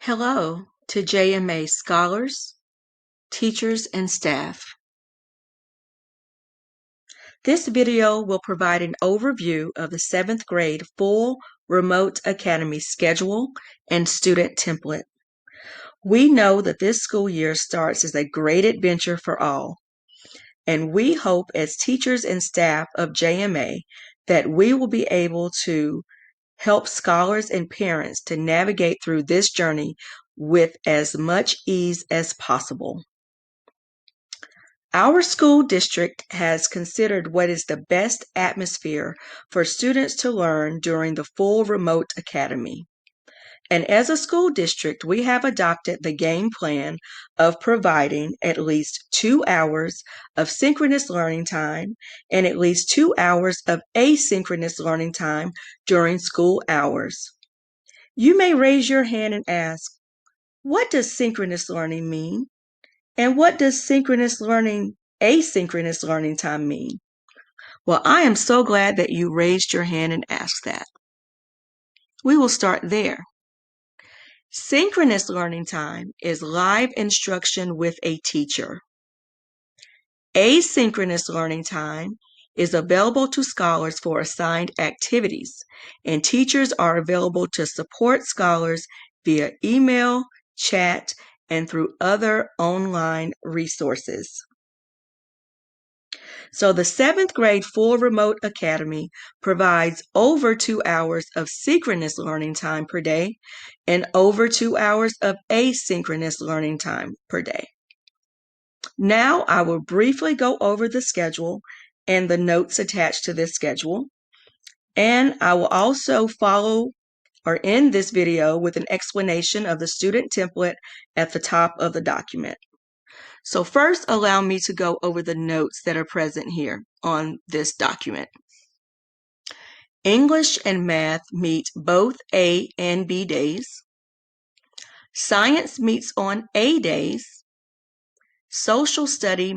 Hello to JMA scholars, teachers, and staff. This video will provide an overview of the 7th grade full Remote Academy schedule and student template. We know that this school year starts as a great adventure for all, and we hope as teachers and staff of JMA that we will be able to help scholars and parents to navigate through this journey with as much ease as possible. Our school district has considered what is the best atmosphere for students to learn during the full remote academy. And as a school district, we have adopted the game plan of providing at least 2 hours of synchronous learning time and at least 2 hours of asynchronous learning time during school hours. You may raise your hand and ask, what does synchronous learning mean? And what does asynchronous learning time mean? Well, I am so glad that you raised your hand and asked that. We will start there. Synchronous learning time is live instruction with a teacher. Asynchronous learning time is available to scholars for assigned activities, and teachers are available to support scholars via email, chat, and through other online resources. So the 7th grade full remote academy provides over 2 hours of synchronous learning time per day and over 2 hours of asynchronous learning time per day. Now I will briefly go over the schedule and the notes attached to this schedule, and I will also follow or end this video with an explanation of the student template at the top of the document. So first, allow me to go over the notes that are present here on this document. English and math meet both A and B days. Science meets on A days. Social studies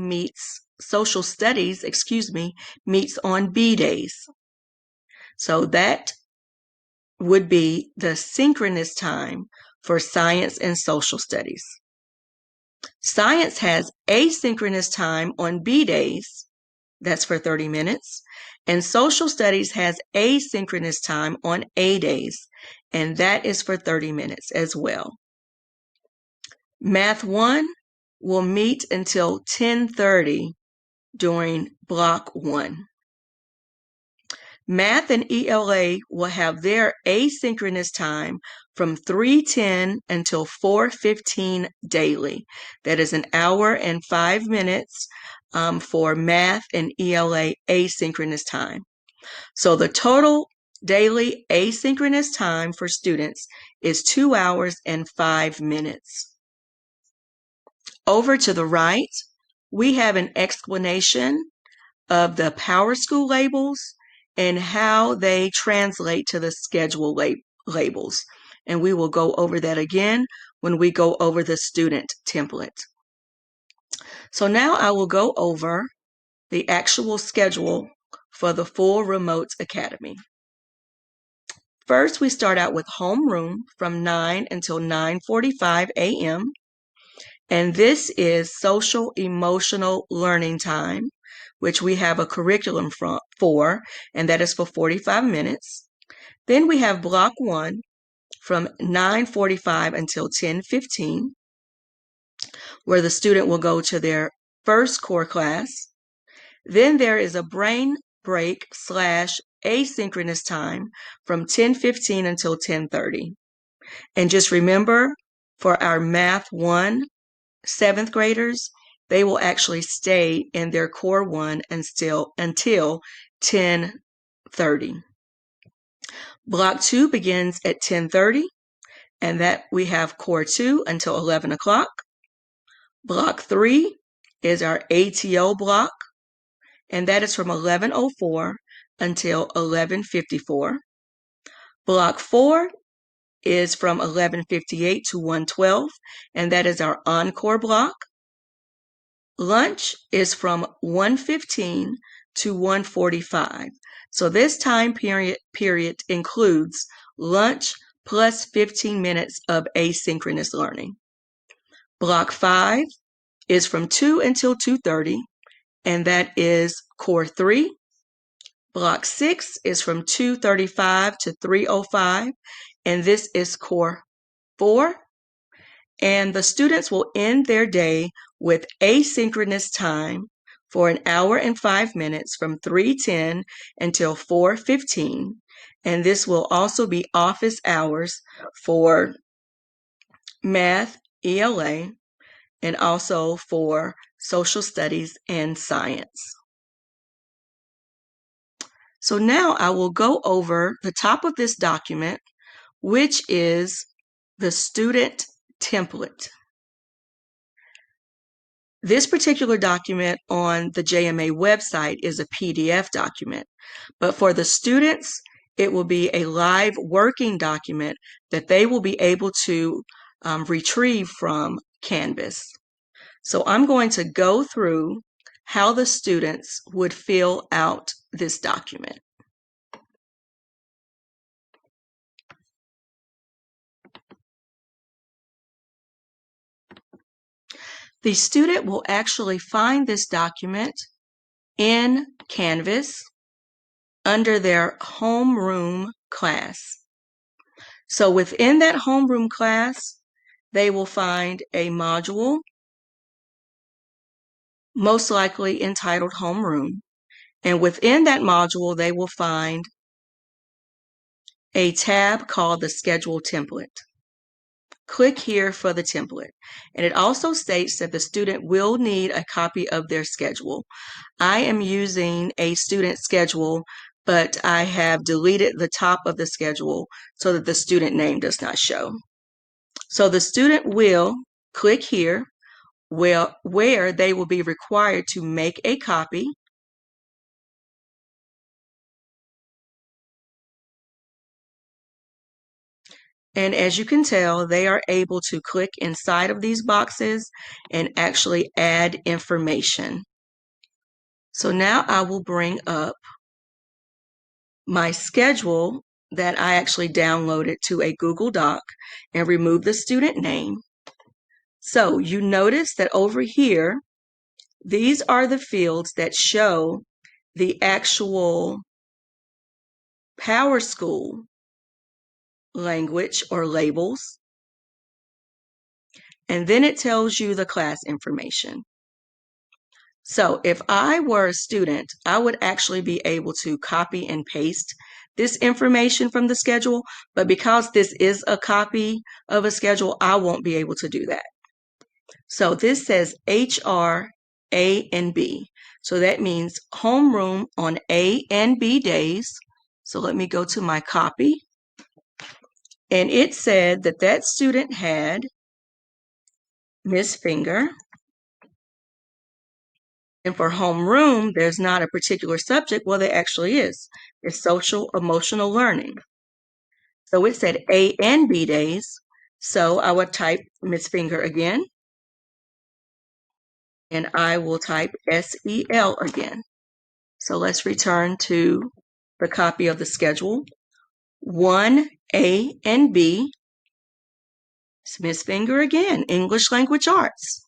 meets on B days. So that would be the synchronous time for science and social studies. Science has asynchronous time on B days, that's for 30 minutes, and social studies has asynchronous time on A days, and that is for 30 minutes as well. Math 1 will meet until 10:30 during block 1. Math and ELA will have their asynchronous time from 3:10 until 4:15 daily. That is an hour and 5 minutes for math and ELA asynchronous time. So the total daily asynchronous time for students is 2 hours and 5 minutes. Over to the right, we have an explanation of the PowerSchool labels and how they translate to the schedule labels. And we will go over that again when we go over the student template. So now I will go over the actual schedule for the full remote academy. First, we start out with homeroom from 9 until 9:45 a.m. And this is social emotional learning time, which we have a curriculum for, and that is for 45 minutes. Then we have block 1 from 9:45 until 10:15, where the student will go to their first core class. Then there is a brain break / asynchronous time from 10:15 until 10:30. And just remember, for our Math 1 7th graders, they will actually stay in their core 1 until 10:30. Block 2 begins at 10:30, and that we have core 2 until 11 o'clock. Block 3 is our ATO block, and that is from 11:04 until 11:54. Block 4 is from 11:58 to 1:12, and that is our encore block. Lunch is from 1:15 to 1:45. So this time period includes lunch plus 15 minutes of asynchronous learning. Block 5 is from 2 until 2:30, and that is Core 3. Block 6 is from 2:35 to 3:05, and this is Core 4. And the students will end their day with asynchronous time for an hour and 5 minutes from 3:10 until 4:15. And this will also be office hours for math, ELA, and also for social studies and science. So now I will go over the top of this document, which is the student template. This particular document on the JMA website is a PDF document, but for the students, it will be a live working document that they will be able to retrieve from Canvas. So I'm going to go through how the students would fill out this document. The student will actually find this document in Canvas under their homeroom class. So within that homeroom class, they will find a module, most likely entitled Homeroom. And within that module, they will find a tab called the Schedule Template. Click here for the template. And it also states that the student will need a copy of their schedule. I am using a student schedule, but I have deleted the top of the schedule so that the student name does not show. So the student will click here where they will be required to make a copy. And as you can tell, they are able to click inside of these boxes and actually add information. So now I will bring up my schedule that I actually downloaded to a Google Doc and remove the student name. So you notice that over here, these are the fields that show the actual PowerSchool language or labels. And then it tells you the class information. So if I were a student, I would actually be able to copy and paste this information from the schedule, but because this is a copy of a schedule, I won't be able to do that. So this says HR A and B. So that means homeroom on A and B days. So let me go to my copy. And it said that that student had Miss Finger. And for homeroom, there's not a particular subject. Well, there actually is. It's social emotional learning. So it said A and B days. So I would type Miss Finger again. And I will type SEL again. So let's return to the copy of the schedule. 1A and B. Miss Finger again, English Language Arts.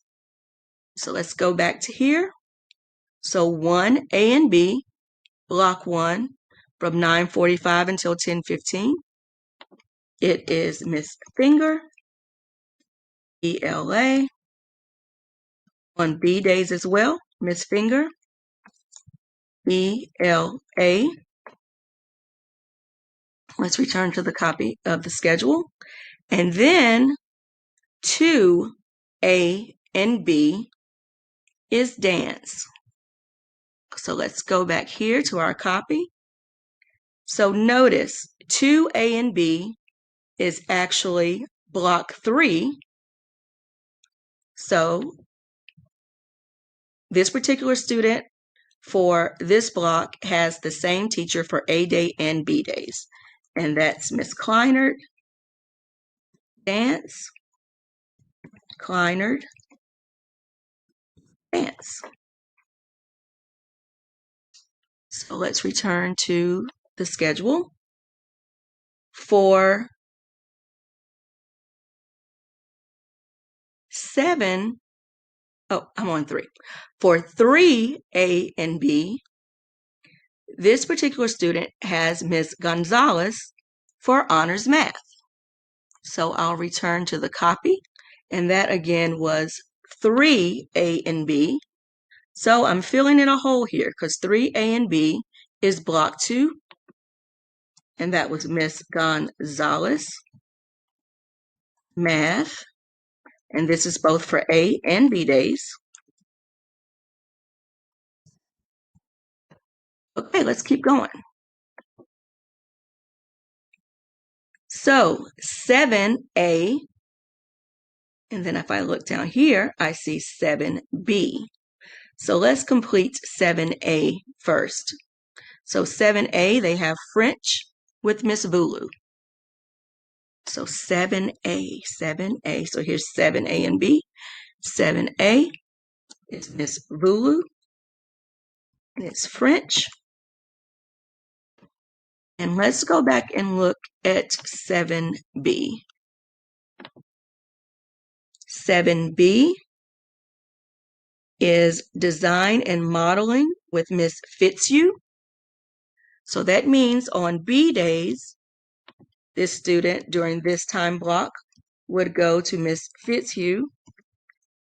So let's go back to here. So 1A and B, Block 1, from 9:45 until 10:15. It is Miss Finger, ELA. On B days as well, Miss Finger, ELA. Let's return to the copy of the schedule. And then 2A and B is dance. So let's go back here to our copy. So notice 2A and B is actually block 3. So this particular student for this block has the same teacher for A day and B days. And that's Miss Kleinert, dance, Kleinert, dance. So let's return to the schedule. For I'm on 3. For 3A and B, this particular student has Ms. Gonzalez for honors math. So I'll return to the copy, and that again was 3A and B. So I'm filling in a hole here because 3A and B is block 2, and that was Miss Gonzalez, math, and this is both for A and B days. Okay, let's keep going. So 7A, and then if I look down here, I see 7B. So let's complete 7A first. So 7A, they have French with Miss Vulu. So 7A. So here's 7A and B. 7A is Miss Vulu. It's French. And let's go back and look at 7B. 7B is design and modeling with Miss Fitzhugh. So that means on B days, this student during this time block would go to Miss Fitzhugh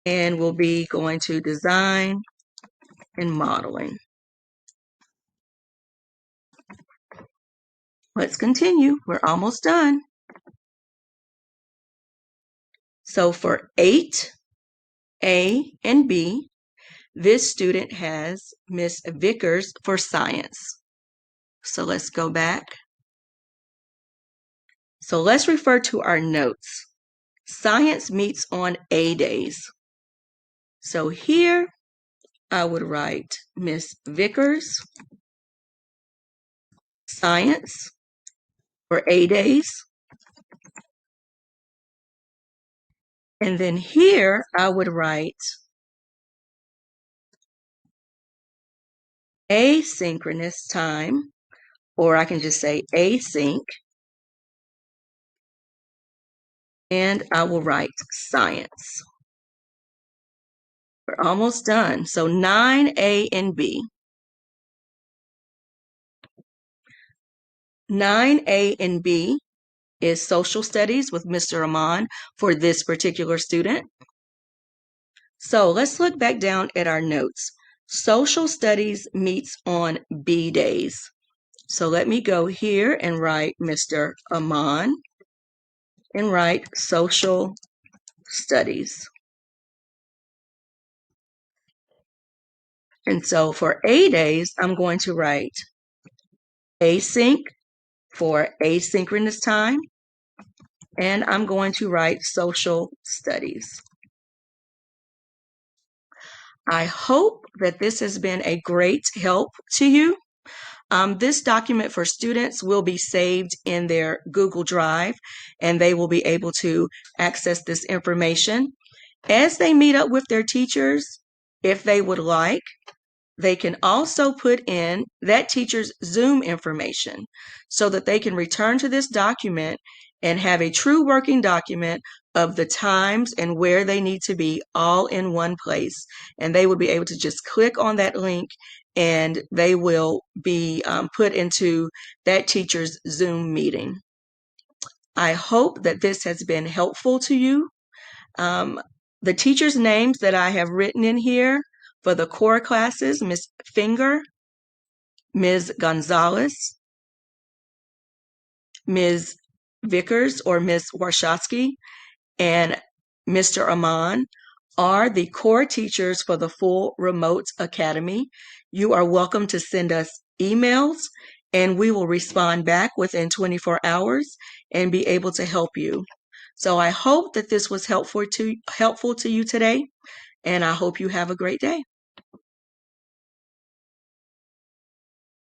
and will be going to design and modeling. Let's continue. We're almost done. So for 8A and B, this student has Miss Vickers for science. So let's go back. So let's refer to our notes. Science meets on A days. So here I would write Miss Vickers, science for A days. And then here I would write asynchronous time, or I can just say async. And I will write science. We're almost done. So 9A and B. 9A and B is social studies with Mr. Aman for this particular student. So let's look back down at our notes. Social studies meets on B days. So let me go here and write Mr. Aman and write social studies. And so for A days, I'm going to write async for asynchronous time, and I'm going to write social studies. I hope that this has been a great help to you. This document for students will be saved in their Google Drive, and they will be able to access this information. As they meet up with their teachers, if they would like, they can also put in that teacher's Zoom information so that they can return to this document and have a true working document of the times and where they need to be all in one place. And they would be able to just click on that link and they will be put into that teacher's Zoom meeting. I hope that this has been helpful to you. The teachers' names that I have written in here for the core classes, Ms. Finger, Ms. Gonzalez, Ms. Vickers or Ms. Warshawski, and Mr. Aman are the core teachers for the full remote academy. You are welcome to send us emails and we will respond back within 24 hours and be able to help you. So I hope that this was helpful to you today, and I hope you have a great day.